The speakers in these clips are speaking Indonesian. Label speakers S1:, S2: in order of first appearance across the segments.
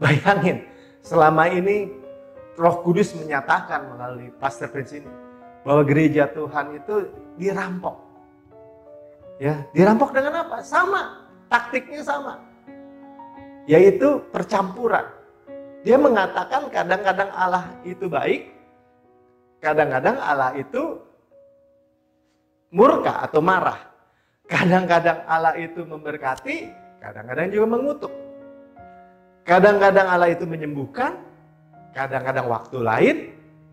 S1: Bayangin, selama ini Roh Kudus menyatakan melalui Pastor Prince ini bahwa gereja Tuhan itu dirampok. Ya, dirampok dengan apa? Sama, taktiknya sama. Yaitu percampuran. Dia mengatakan kadang-kadang Allah itu baik, kadang-kadang Allah itu murka atau marah. Kadang-kadang Allah itu memberkati, kadang-kadang juga mengutuk. Kadang-kadang Allah itu menyembuhkan, kadang-kadang waktu lain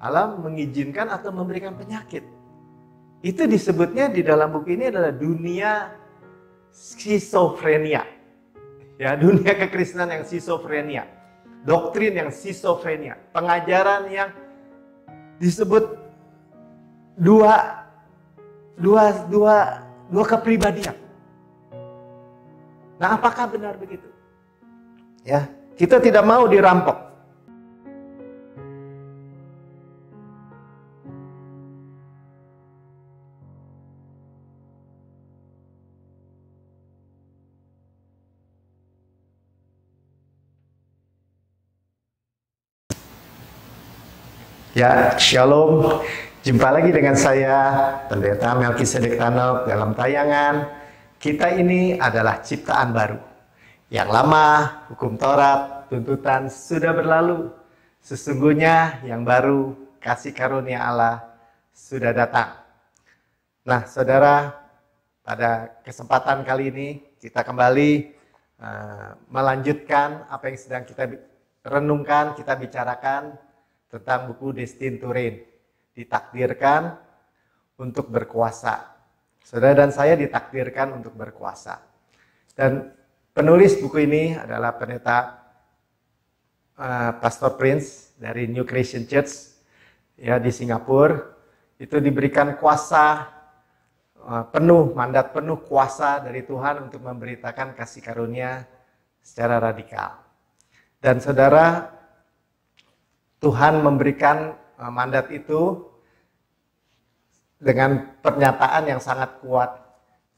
S1: Allah mengizinkan atau memberikan penyakit. Itu disebutnya di dalam buku ini adalah dunia skizofrenia. Ya, dunia kekristenan yang skizofrenia. Doktrin yang skizofrenia. Pengajaran yang disebut dua kepribadian. Nah, apakah benar begitu? Ya, kita tidak mau dirampok. Ya, shalom. Jumpa lagi dengan saya, Pendeta Melkisedek Tanok, dalam tayangan kita ini adalah ciptaan baru. Yang lama, hukum Taurat, tuntutan sudah berlalu. Sesungguhnya yang baru, kasih karunia Allah sudah datang. Nah, saudara, pada kesempatan kali ini kita kembali melanjutkan apa yang sedang kita renungkan, kita bicarakan tentang buku Destin to Reign. Ditakdirkan untuk berkuasa. Saudara dan saya ditakdirkan untuk berkuasa. Dan penulis buku ini adalah pendeta Pastor Prince dari New Creation Church ya di Singapura. Itu diberikan kuasa penuh, mandat penuh kuasa dari Tuhan untuk memberitakan kasih karunia secara radikal. Dan saudara, Tuhan memberikan mandat itu dengan pernyataan yang sangat kuat,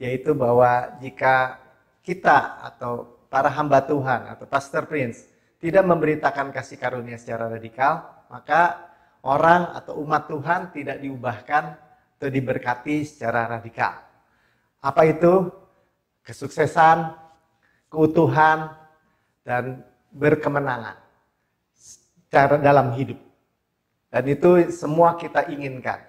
S1: yaitu bahwa jika kita atau para hamba Tuhan atau Pastor Prince tidak memberitakan kasih karunia secara radikal, maka orang atau umat Tuhan tidak diubahkan atau diberkati secara radikal. Apa itu? Kesuksesan, keutuhan, dan berkemenangan cara dalam hidup. Dan itu semua kita inginkan.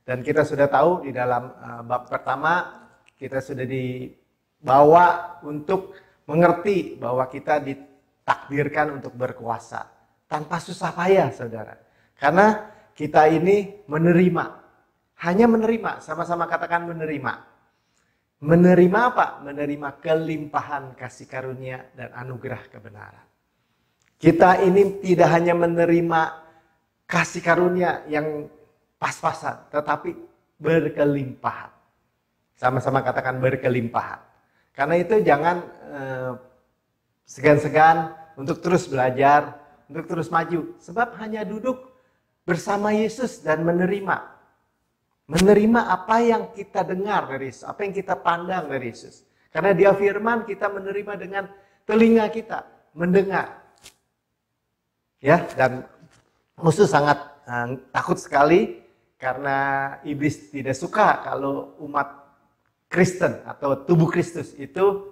S1: Dan kita sudah tahu di dalam bab pertama, kita sudah dibawa untuk mengerti bahwa kita ditakdirkan untuk berkuasa. Tanpa susah payah, saudara. Karena kita ini menerima. Hanya menerima, sama-sama katakan menerima. Menerima apa? Menerima kelimpahan kasih karunia dan anugerah kebenaran. Kita ini tidak hanya menerima kasih karunia yang pas-pasan, tetapi berkelimpahan. Sama-sama katakan berkelimpahan. Karena itu jangan segan-segan untuk terus belajar, untuk terus maju. Sebab hanya duduk bersama Yesus dan menerima. Menerima apa yang kita dengar dari Yesus, apa yang kita pandang dari Yesus. Karena dia firman, kita menerima dengan telinga kita, mendengar. Ya, dan musuh sangat takut sekali karena iblis tidak suka kalau umat Kristen atau tubuh Kristus itu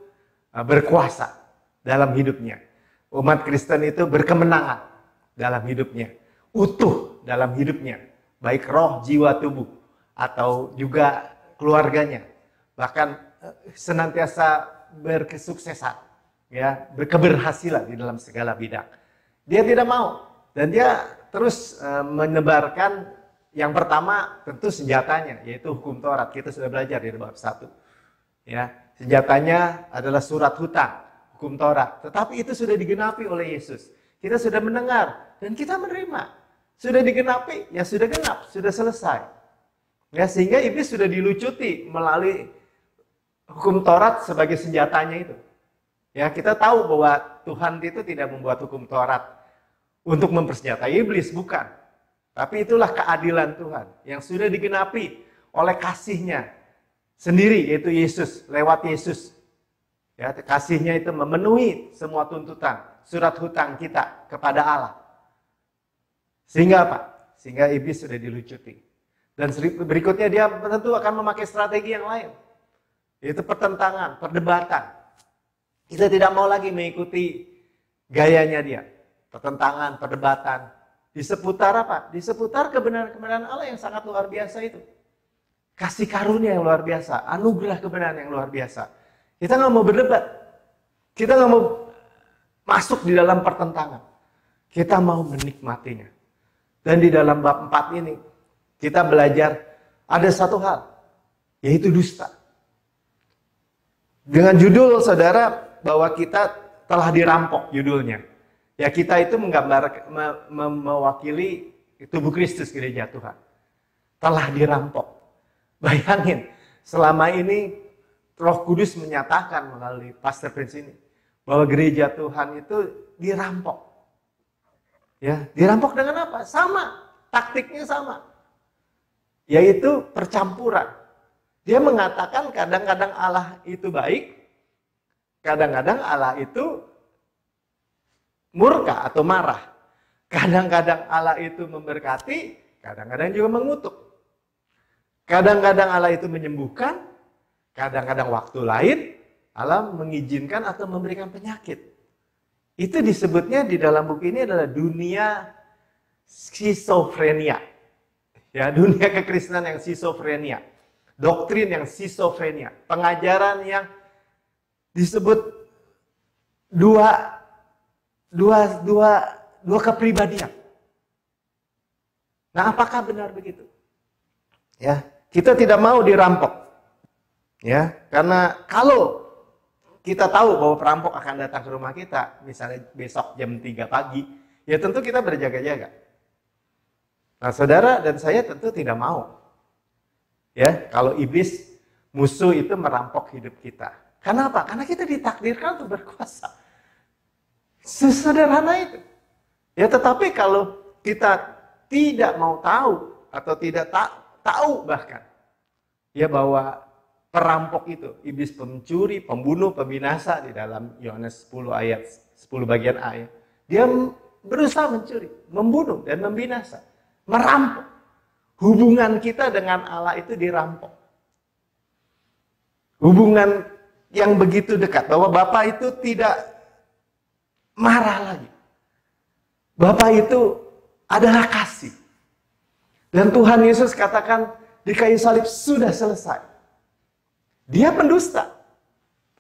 S1: berkuasa dalam hidupnya. Umat Kristen itu berkemenangan dalam hidupnya, utuh dalam hidupnya, baik roh, jiwa, tubuh, atau juga keluarganya. Bahkan senantiasa berkesuksesan, ya, berkeberhasilan di dalam segala bidang. Dia tidak mau, dan dia terus menebarkan yang pertama tentu senjatanya, yaitu hukum Taurat. Kita sudah belajar di bab 1. Ya, senjatanya adalah surat hutang, hukum Taurat. Tetapi itu sudah digenapi oleh Yesus. Kita sudah mendengar dan kita menerima. Sudah digenapi, ya sudah genap, sudah selesai. Ya, sehingga iblis sudah dilucuti melalui hukum Taurat sebagai senjatanya itu. Ya, kita tahu bahwa Tuhan itu tidak membuat hukum Taurat untuk mempersenjatai iblis, bukan. Tapi itulah keadilan Tuhan yang sudah digenapi oleh kasih-Nya sendiri, yaitu Yesus, lewat Yesus. Ya, kasih-Nya itu memenuhi semua tuntutan surat hutang kita kepada Allah. Sehingga apa? Sehingga iblis sudah dilucuti. Dan berikutnya dia tentu akan memakai strategi yang lain. Yaitu pertentangan, perdebatan. Kita tidak mau lagi mengikuti gayanya dia. Pertentangan, perdebatan. Di seputar apa? Di seputar kebenaran-kebenaran Allah yang sangat luar biasa itu. Kasih karunia yang luar biasa. Anugerah kebenaran yang luar biasa. Kita nggak mau berdebat. Kita nggak mau masuk di dalam pertentangan. Kita mau menikmatinya. Dan di dalam bab 4 ini, kita belajar ada satu hal, yaitu dusta. Dengan judul, saudara, bahwa kita telah dirampok judulnya. Ya, kita itu mewakili tubuh Kristus, gereja Tuhan. Telah dirampok. Bayangin, selama ini Roh Kudus menyatakan melalui Pastor Prince ini, bahwa gereja Tuhan itu dirampok. Ya, dirampok dengan apa? Sama, taktiknya sama. Yaitu percampuran. Dia mengatakan kadang-kadang Allah itu baik, kadang-kadang Allah itu murka atau marah. Kadang-kadang Allah itu memberkati, kadang-kadang juga mengutuk. Kadang-kadang Allah itu menyembuhkan, kadang-kadang waktu lain Allah mengizinkan atau memberikan penyakit. Itu disebutnya di dalam buku ini adalah dunia skizofrenia. Ya, dunia kekristenan yang skizofrenia. Doktrin yang skizofrenia. Pengajaran yang disebut dua kepribadian. Nah, apakah benar begitu? Ya, kita tidak mau dirampok. Ya, karena kalau kita tahu bahwa perampok akan datang ke rumah kita, misalnya besok jam 3 pagi, ya tentu kita berjaga-jaga. Nah, saudara dan saya tentu tidak mau. Ya, kalau iblis, musuh itu merampok hidup kita. Karena apa? Karena kita ditakdirkan untuk berkuasa. Sesederhana itu. Ya, tetapi kalau kita tidak mau tahu, atau tidak tahu bahkan, ya bahwa perampok itu, iblis pencuri, pembunuh, pembinasa di dalam Yohanes 10 ayat 10 bagian A. Ya. Dia berusaha mencuri, membunuh dan membinasa, merampok. Hubungan kita dengan Allah itu dirampok. Hubungan yang begitu dekat, bahwa Bapa itu tidak marah lagi. Bapa itu adalah kasih. Dan Tuhan Yesus katakan di kayu salib sudah selesai. Dia pendusta.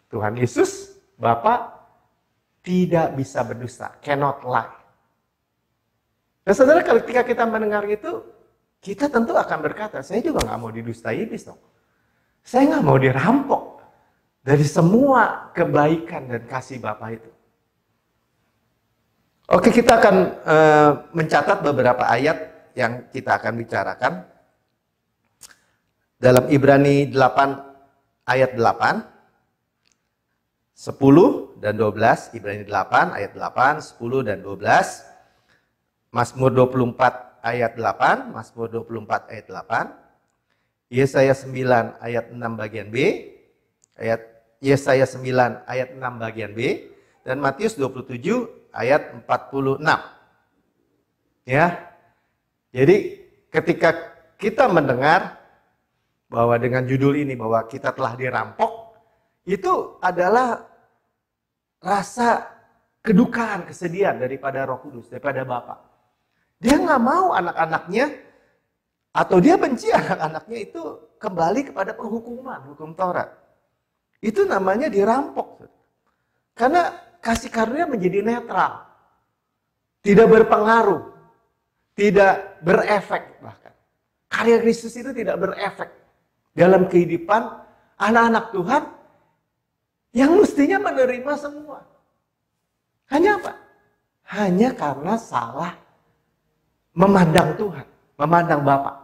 S1: Tuhan Yesus, Bapa, tidak bisa berdusta. Cannot lie. Nah, saudara, ketika kita mendengar itu, kita tentu akan berkata, saya juga nggak mau didustai iblis dong. Saya nggak mau dirampok dari semua kebaikan dan kasih Bapa itu. Oke, kita akan mencatat beberapa ayat yang kita akan bicarakan. Dalam Ibrani 8 ayat 8, 10 dan 12, Ibrani 8 ayat 8, 10 dan 12, Mazmur 24 ayat 8, Mazmur 24 ayat 8, Yesaya 9 ayat 6 bagian B, Yesaya 9 ayat 6 bagian B, dan Matius 27 ayat 46. Ya. Jadi ketika kita mendengar bahwa dengan judul ini, bahwa kita telah dirampok, itu adalah rasa kedukaan, kesedihan daripada Roh Kudus, daripada Bapa. Dia nggak mau anak-anaknya, atau dia benci anak-anaknya itu kembali kepada penghukuman, hukum Taurat. Itu namanya dirampok. Karena kasih karunia menjadi netral. Tidak berpengaruh. Tidak berefek bahkan. Karya Kristus itu tidak berefek dalam kehidupan anak-anak Tuhan yang mestinya menerima semua. Hanya apa? Hanya karena salah memandang Tuhan, memandang Bapa.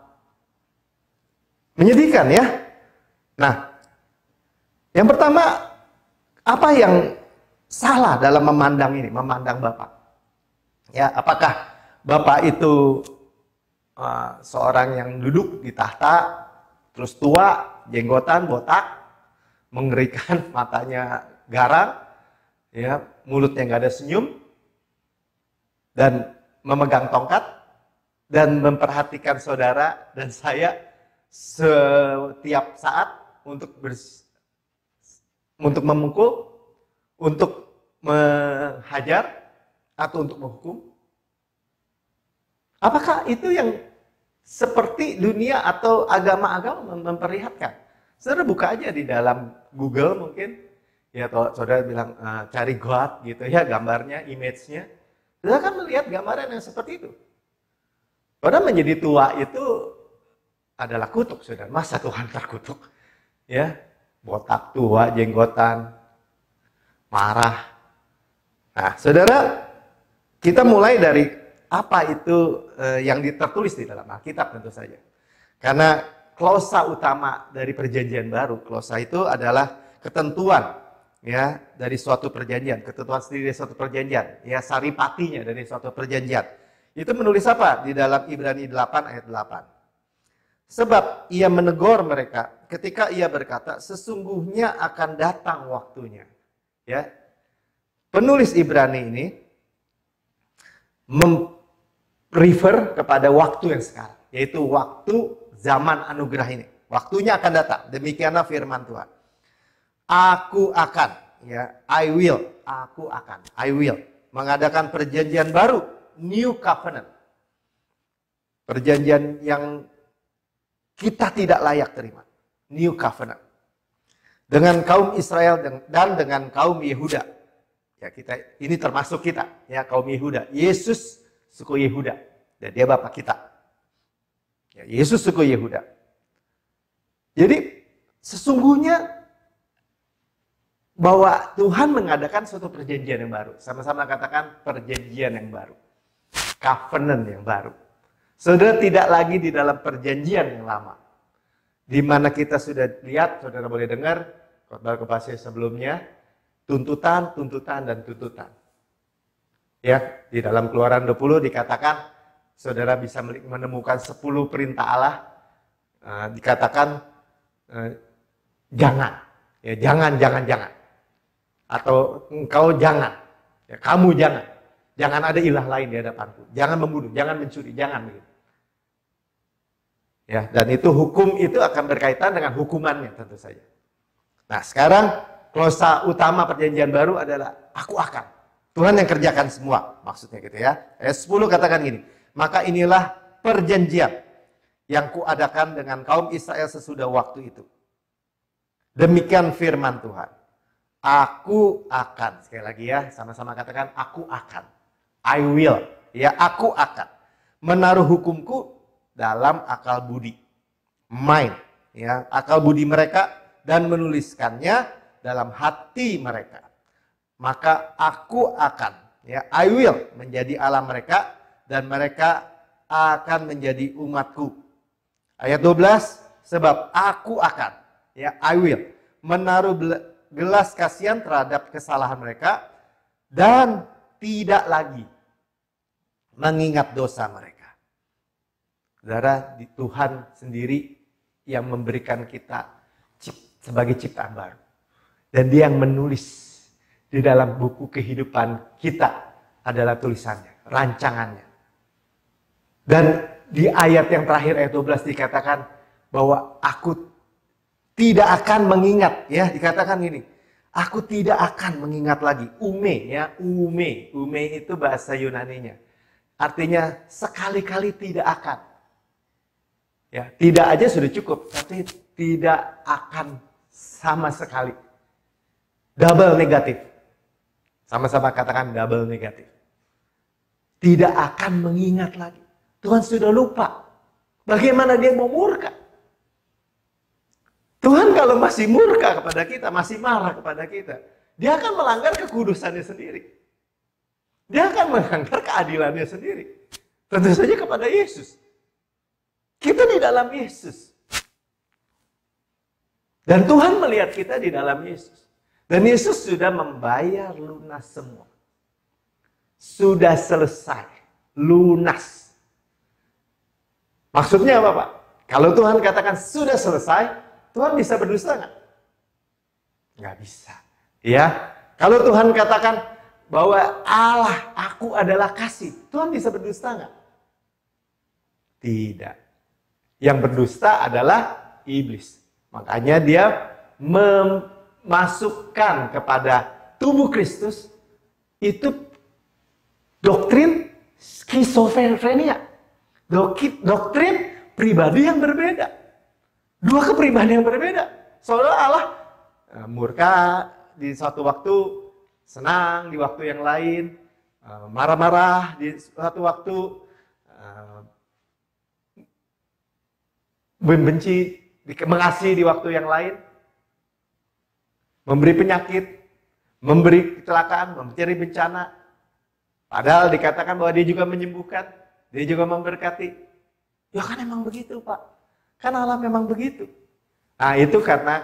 S1: Menyedihkan ya. Nah, yang pertama, apa yang salah dalam memandang ini, memandang Bapa? Ya, apakah Bapa itu seorang yang duduk di tahta, terus tua, jenggotan, botak, mengerikan, matanya garang, ya, mulutnya nggak ada senyum, dan memegang tongkat dan memperhatikan saudara dan saya setiap saat untuk memukul, untuk menghajar, atau untuk menghukum? Apakah itu yang seperti dunia atau agama-agama memperlihatkan? Saudara buka aja di dalam Google mungkin, ya kalau saudara bilang cari God gitu ya, gambarnya, image-nya, saudara kan melihat gambaran yang seperti itu. Saudara menjadi tua itu adalah kutuk, saudara. Masa Tuhan terkutuk? Ya, botak, tua, jenggotan, marah. Nah, saudara, kita mulai dari apa itu yang tertulis di dalam Alkitab tentu saja. Karena klausa utama dari perjanjian baru, klausa itu adalah ketentuan ya dari suatu perjanjian, ketentuan sendiri dari suatu perjanjian, ya saripatinya dari suatu perjanjian. Itu menulis apa? Di dalam Ibrani 8 ayat 8. Sebab ia menegur mereka ketika ia berkata, sesungguhnya akan datang waktunya. Ya, penulis Ibrani ini refer kepada waktu yang sekarang, yaitu waktu zaman anugerah ini. Waktunya akan datang. Demikianlah firman Tuhan. Aku akan, ya, I will mengadakan perjanjian baru, new covenant. Perjanjian yang kita tidak layak terima, new covenant. Dengan kaum Israel dan dengan kaum Yehuda. Ya, ini termasuk kita, ya, kaum Yehuda. Yesus suku Yehuda dan dia bapak kita. Ya, Yesus suku Yehuda. Jadi sesungguhnya bahwa Tuhan mengadakan suatu perjanjian yang baru. Sama-sama katakan perjanjian yang baru. Covenant yang baru. Saudara tidak lagi di dalam perjanjian yang lama. Di mana kita sudah lihat, saudara boleh dengar khotbah sebelumnya, tuntutan, dan tuntutan. Ya, di dalam Keluaran 20 dikatakan saudara bisa menemukan 10 perintah Allah, dikatakan jangan. Ya, jangan. Atau engkau jangan. Ya, kamu jangan. Jangan ada ilah lain di hadapanku. Jangan membunuh, jangan mencuri, jangan begitu. Ya, dan itu hukum itu akan berkaitan dengan hukumannya tentu saja. Nah, sekarang klausa utama perjanjian baru adalah aku akan. Tuhan yang kerjakan semua, maksudnya gitu ya. Ayat 10 katakan gini, maka inilah perjanjian yang kuadakan dengan kaum Israel sesudah waktu itu. Demikian firman Tuhan. Aku akan, sekali lagi ya, sama-sama katakan aku akan. I will, ya aku akan menaruh hukumku dalam akal budi, mind, ya akal budi mereka dan menuliskannya dalam hati mereka. Maka aku akan, ya I will menjadi Allah mereka dan mereka akan menjadi umatku. Ayat 12, sebab aku akan, ya I will menaruh gelas kasihan terhadap kesalahan mereka dan tidak lagi mengingat dosa mereka. Saudara, Tuhan sendiri yang memberikan kita sebagai ciptaan baru. Dan dia yang menulis di dalam buku kehidupan kita adalah tulisannya, rancangannya. Dan di ayat yang terakhir, ayat 12 dikatakan bahwa aku tidak akan mengingat, ya dikatakan ini. Aku tidak akan mengingat lagi. Ume, ya ume. Ume itu bahasa Yunaninya. Artinya sekali-kali tidak akan. Ya, tidak aja sudah cukup, tapi tidak akan sama sekali. Double negatif. Sama-sama katakan double negatif. Tidak akan mengingat lagi. Tuhan sudah lupa. Bagaimana dia mau murka? Tuhan kalau masih murka kepada kita, masih marah kepada kita, dia akan melanggar kekudusannya sendiri. Dia akan melanggar keadilannya sendiri. Tentu saja kepada Yesus. Kita di dalam Yesus. Dan Tuhan melihat kita di dalam Yesus. Dan Yesus sudah membayar lunas semua. Sudah selesai. Lunas. Maksudnya apa, Pak? Kalau Tuhan katakan sudah selesai, Tuhan bisa berdusta nggak? Nggak bisa. Ya. Kalau Tuhan katakan bahwa Allah, aku adalah kasih, Tuhan bisa berdusta nggak? Tidak. Yang berdusta adalah iblis. Makanya dia memasukkan kepada tubuh Kristus itu doktrin skizofrenia. Doktrin pribadi yang berbeda. Dua kepribadian yang berbeda. Seolah Allah murka di suatu waktu, senang di waktu yang lain, marah-marah di suatu waktu, membenci, mengasihi di waktu yang lain, memberi penyakit, memberi kecelakaan, mencari bencana. Padahal dikatakan bahwa dia juga menyembuhkan, dia juga memberkati. Ya kan emang begitu Pak, kan Allah memang begitu. Nah itu karena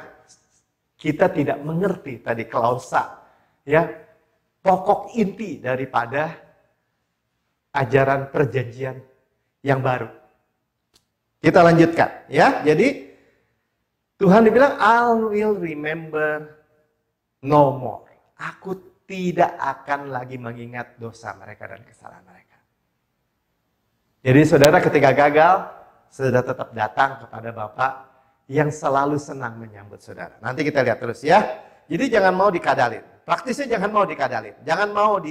S1: kita tidak mengerti tadi klausa, ya pokok inti daripada ajaran perjanjian yang baru. Kita lanjutkan ya. Jadi Tuhan dibilang I will remember no more. Aku tidak akan lagi mengingat dosa mereka dan kesalahan mereka. Jadi saudara ketika gagal, saudara tetap datang kepada Bapa yang selalu senang menyambut saudara. Nanti kita lihat terus ya. Jadi jangan mau dikadalin. Praktisnya jangan mau dikadalin. Jangan mau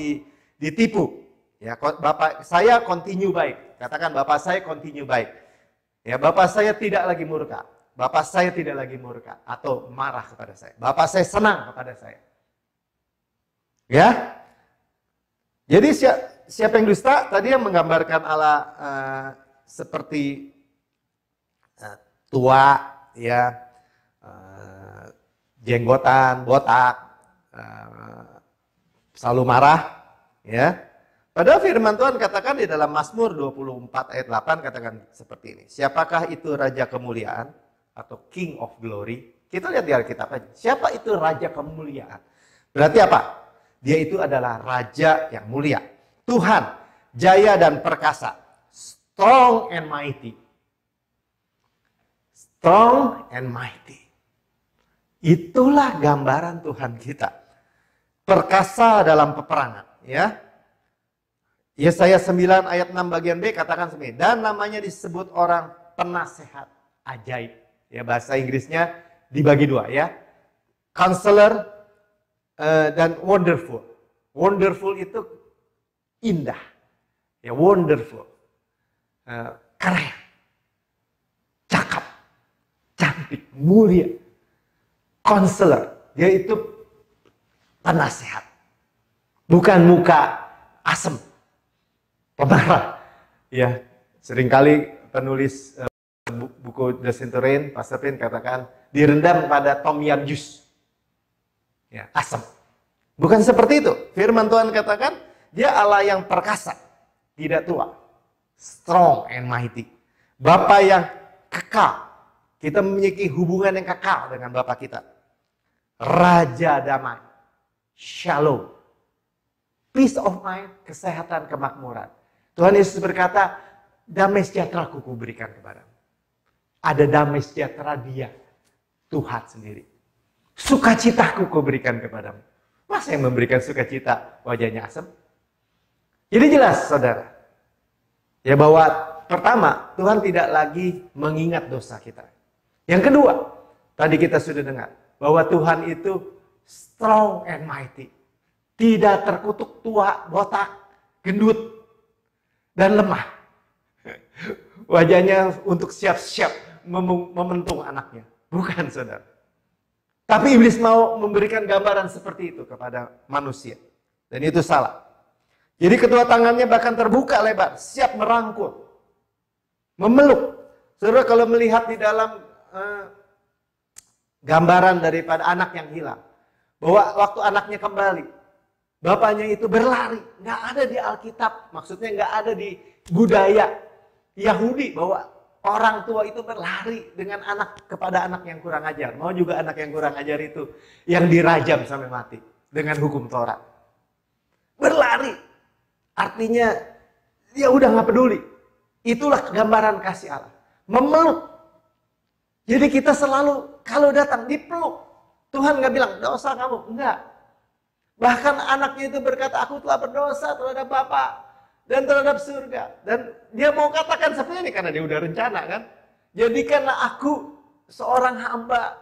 S1: ditipu. Ya, Bapak saya continue baik. Katakan Bapak saya continue baik. Ya, Bapak saya tidak lagi murka. Bapak saya tidak lagi murka atau marah kepada saya. Bapak saya senang kepada saya. Ya. Jadi siapa yang dusta? Tadi yang menggambarkan Allah seperti tua, ya, jenggotan, botak, selalu marah, ya. Padahal firman Tuhan katakan di dalam Mazmur 24 ayat 8 katakan seperti ini. Siapakah itu Raja Kemuliaan atau King of Glory? Kita lihat di Alkitab aja. Siapa itu Raja Kemuliaan? Berarti apa? Dia itu adalah Raja yang mulia. Tuhan, jaya dan perkasa. Strong and mighty. Strong and mighty. Itulah gambaran Tuhan kita. Perkasa dalam peperangan, ya. Yesaya 9 ayat 6 bagian B katakan seperti ini. Dan namanya disebut orang penasehat ajaib. Ya, bahasa Inggrisnya dibagi dua ya. Counselor dan wonderful. Wonderful itu indah. Ya, wonderful. Keren. Cakep. Cantik, mulia. Counselor, dia itu penasehat. Bukan muka asem. Pemarah. Ya, seringkali penulis buku The Centurion, Pastor Pin katakan direndam pada tom yum juice. Ya, asam. Bukan seperti itu. Firman Tuhan katakan dia Allah yang perkasa, tidak tua. Strong and mighty. Bapa yang kekal. Kita memiliki hubungan yang kekal dengan Bapa kita. Raja damai. Shalom. Peace of mind, kesehatan, kemakmuran. Tuhan Yesus berkata, damai sejahtera ku berikan kepadamu. Ada damai sejahtera dia, Tuhan sendiri. Sukacitaku ku berikan kepadamu. Masa yang memberikan sukacita wajahnya asam? Jadi jelas saudara, ya bahwa pertama, Tuhan tidak lagi mengingat dosa kita. Yang kedua, tadi kita sudah dengar, bahwa Tuhan itu strong and mighty. Tidak terkutuk, tua, botak, gendut, dan lemah. Wajahnya untuk siap-siap mementung anaknya. Bukan saudara. Tapi iblis mau memberikan gambaran seperti itu kepada manusia. Dan itu salah. Jadi kedua tangannya bahkan terbuka lebar, siap merangkul. Memeluk. Saudara kalau melihat di dalam gambaran daripada anak yang hilang. Bahwa waktu anaknya kembali, bapaknya itu berlari. Nggak ada di Alkitab, maksudnya nggak ada di budaya Yahudi bahwa orang tua itu berlari dengan anak kepada anak yang kurang ajar. Mau juga anak yang kurang ajar itu yang dirajam sampai mati dengan hukum Taurat. Berlari, artinya dia udah nggak peduli. Itulah gambaran kasih Allah. Memeluk. Jadi kita selalu kalau datang dipeluk. Tuhan nggak bilang dosa kamu, enggak. Bahkan anaknya itu berkata, aku telah berdosa terhadap Bapa dan terhadap surga. Dan dia mau katakan seperti ini karena dia udah rencana kan. Jadikanlah aku seorang hamba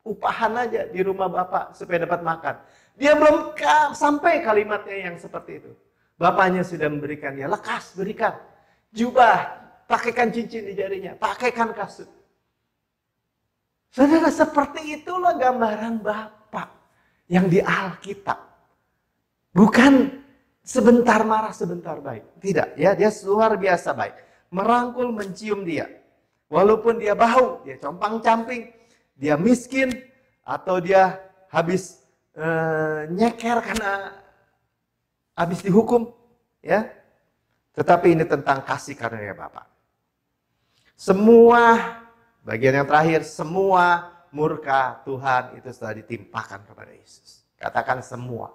S1: upahan aja di rumah Bapak supaya dapat makan. Dia belum sampai kalimatnya yang seperti itu. Bapaknya sudah memberikan dia, lekas berikan jubah, pakaikan cincin di jarinya, pakaikan kasut. Saudara, seperti itulah gambaran Bapa yang di Alkitab. Bukan sebentar marah, sebentar baik. Tidak, ya, dia luar biasa baik. Merangkul, mencium dia. Walaupun dia bau, dia compang-camping, dia miskin, atau dia habis nyeker karena habis dihukum, ya. Tetapi ini tentang kasih karunia Bapa. Semua bagian yang terakhir, semua murka Tuhan itu sudah ditimpakan kepada Yesus. Katakan semua.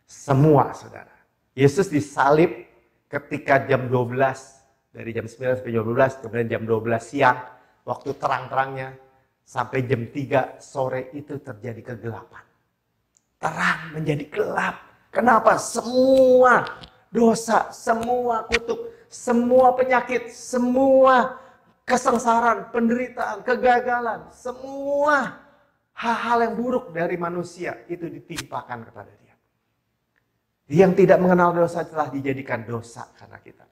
S1: Semua, saudara. Yesus disalib ketika jam 12. Dari jam 9 sampai jam 12. Kemudian jam 12 siang. Waktu terang-terangnya. Sampai jam 3 sore itu terjadi kegelapan. Terang menjadi gelap. Kenapa? Semua dosa, semua kutuk, semua penyakit, semua kesengsaraan, penderitaan, kegagalan, semua hal-hal yang buruk dari manusia itu ditimpakan kepada dia. Yang tidak mengenal dosa telah dijadikan dosa karena kita.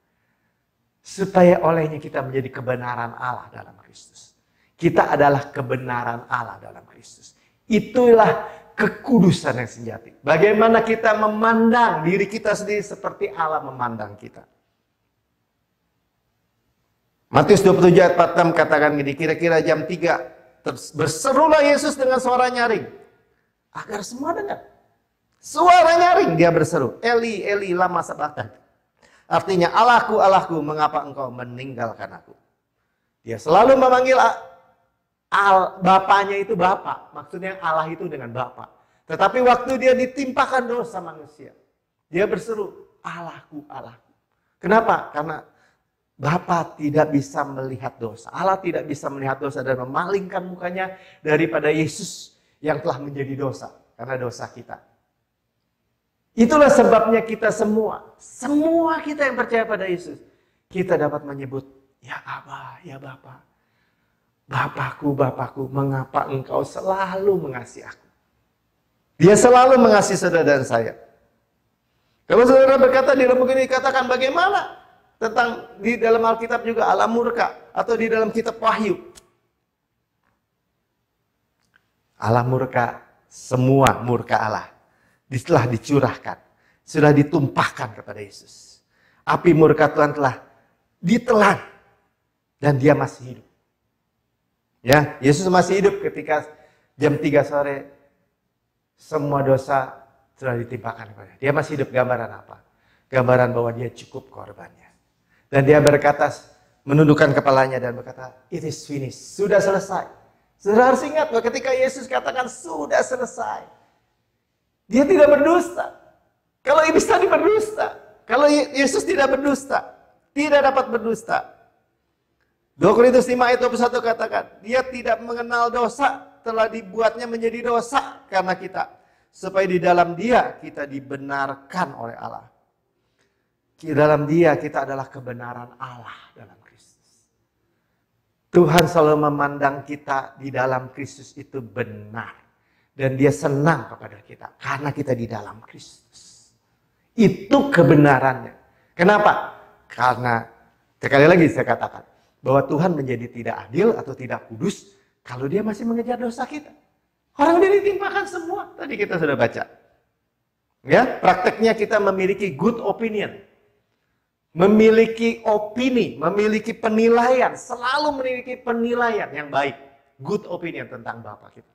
S1: Supaya olehnya kita menjadi kebenaran Allah dalam Kristus. Kita adalah kebenaran Allah dalam Kristus. Itulah kekudusan yang sejati. Bagaimana kita memandang diri kita sendiri seperti Allah memandang kita. Matius 27 ayat 46 katakan gini, kira-kira jam 3 berserulah Yesus dengan suara nyaring. Agar semua dengar. Suara nyaring dia berseru, Eli, Eli, lama sabachthani. Artinya, Allahku, Allahku, mengapa engkau meninggalkan aku? Dia selalu memanggil Bapaknya itu Bapa. Maksudnya Allah itu dengan Bapa. Tetapi waktu dia ditimpakan dosa manusia, dia berseru, Allahku, Allahku. Kenapa? Karena Bapa tidak bisa melihat dosa. Allah tidak bisa melihat dosa dan memalingkan mukanya daripada Yesus yang telah menjadi dosa. Karena dosa kita. Itulah sebabnya kita semua kita yang percaya pada Yesus, kita dapat menyebut, ya Aba, ya Bapa. Bapakku, Bapakku, mengapa engkau selalu mengasihi aku? Dia selalu mengasihi saudara dan saya. Kalau saudara berkata di dalam buku ini dikatakan bagaimana tentang di dalam Alkitab juga Allah murka atau di dalam kitab Wahyu. Allah murka, semua murka Allah telah dicurahkan, sudah ditumpahkan kepada Yesus. Api murka Tuhan telah ditelan dan dia masih hidup. Ya, Yesus masih hidup ketika jam 3 sore semua dosa sudah ditimpakan kepada dia. Dia masih hidup. Gambaran apa? Gambaran bahwa dia cukup korbannya. Dan dia berkata, menundukkan kepalanya dan berkata, it is finished, sudah selesai. Saudara harus ingat bahwa ketika Yesus katakan sudah selesai, dia tidak berdusta. Kalau iblis tadi berdusta, kalau Yesus tidak berdusta, tidak dapat berdusta. 2 Korintus 5 ayat 21 katakan, dia tidak mengenal dosa, telah dibuatnya menjadi dosa karena kita. Supaya di dalam dia kita dibenarkan oleh Allah. Di dalam dia kita adalah kebenaran Allah dalam Kristus. Tuhan selalu memandang kita di dalam Kristus itu benar. Dan dia senang kepada kita karena kita di dalam Kristus. Itu kebenarannya. Kenapa? Karena, sekali lagi saya katakan, bahwa Tuhan menjadi tidak adil atau tidak kudus kalau dia masih mengejar dosa kita. Orang dia ditimpakan semua. Tadi kita sudah baca. Ya, prakteknya kita memiliki good opinion. Memiliki opini, memiliki penilaian, selalu memiliki penilaian yang baik. Good opinion tentang Bapa kita.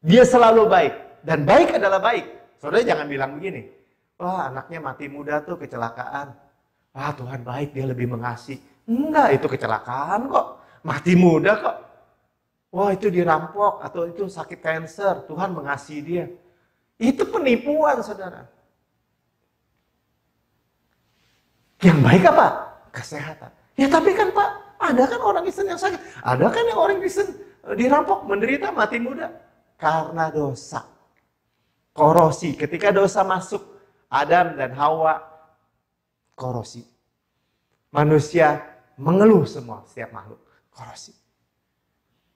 S1: Dia selalu baik dan baik adalah baik. Saudara jangan bilang begini. Wah, anaknya mati muda tuh kecelakaan. Wah, Tuhan baik, dia lebih mengasihi. Enggak, itu kecelakaan kok. Mati muda kok. Wah, itu dirampok atau itu sakit kanker. Tuhan mengasihi dia. Itu penipuan, saudara. Yang baik apa? Kesehatan. Ya tapi kan Pak, ada kan orang Kristen yang sakit. Ada kan yang orang Kristen dirampok, menderita, mati muda. Karena dosa. korosi. Ketika dosa masuk, Adam dan Hawa korosi. Manusia mengeluh semua, setiap makhluk korosi.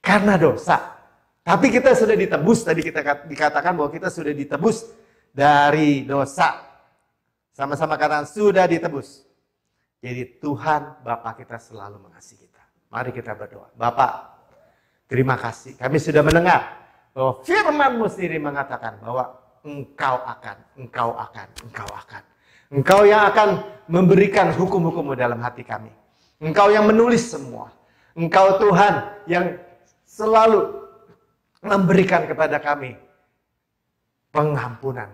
S1: Karena dosa. Tapi kita sudah ditebus, tadi kita dikatakan bahwa kita sudah ditebus dari dosa. Sama-sama katakan sudah ditebus. Jadi Tuhan Bapa kita selalu mengasihi kita. Mari kita berdoa. Bapa, terima kasih. Kami sudah mendengar bahwa firman-Mu sendiri mengatakan bahwa Engkau yang akan memberikan hukum-hukum-Mu dalam hati kami. Engkau yang menulis semua. Engkau Tuhan yang selalu memberikan kepada kami pengampunan.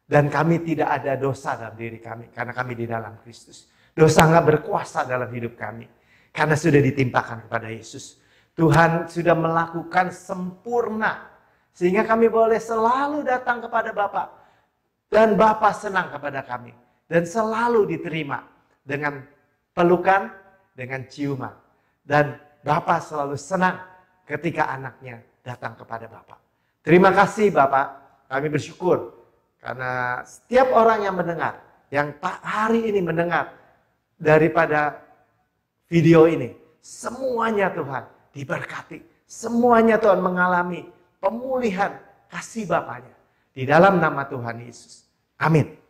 S1: Dan kami tidak ada dosa dalam diri kami. Karena kami di dalam Kristus. Dosa nggak berkuasa dalam hidup kami. Karena sudah ditimpakan kepada Yesus. Tuhan sudah melakukan sempurna. Sehingga kami boleh selalu datang kepada Bapa. Dan Bapa senang kepada kami. Dan selalu diterima. Dengan pelukan, dengan ciuman. Dan Bapa selalu senang ketika anaknya datang kepada Bapa. Terima kasih Bapa. Kami bersyukur. Karena setiap orang yang mendengar. Yang hari ini mendengar. Daripada video ini. Semuanya Tuhan diberkati. Semuanya Tuhan mengalami pemulihan kasih Bapanya. Di dalam nama Tuhan Yesus. Amin.